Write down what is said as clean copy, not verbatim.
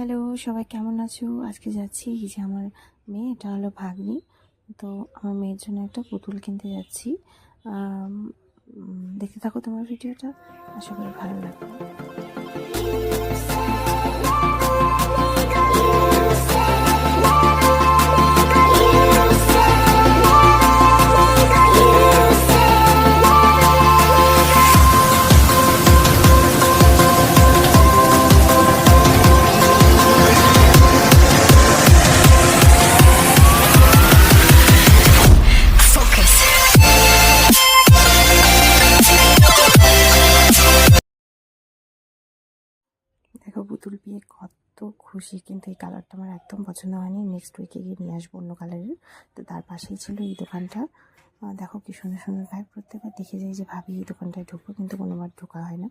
Hello, সবাই কেমন আছো? আজকে যাচ্ছি এই যে আমার মেয়ে, এটা হলো ভাগ্নি। তো আমার মেয়ের জন্য একটা পুতুল কিনতে যাচ্ছি। আম দেখতে থাকো তোমার ভিডিওটা, আশা করি ভালো লাগবে। দেখো পুতুল পেয়ে কত খুশি, কিন্তু এই কালারটা আমার একদম পছন্দ হয়নি। নেক্সট উইকে গিয়ে নিয়ে আসবো অন্য কালারের। তো তার পাশেই ছিল এই দোকানটা। দেখো কি সুন্দর সুন্দর ব্যাগ। প্রত্যেকবার দেখে যাই যে ভাবি এই দোকানটায় ঢুকবো, কিন্তু কোনোবার ঢোকা হয় না।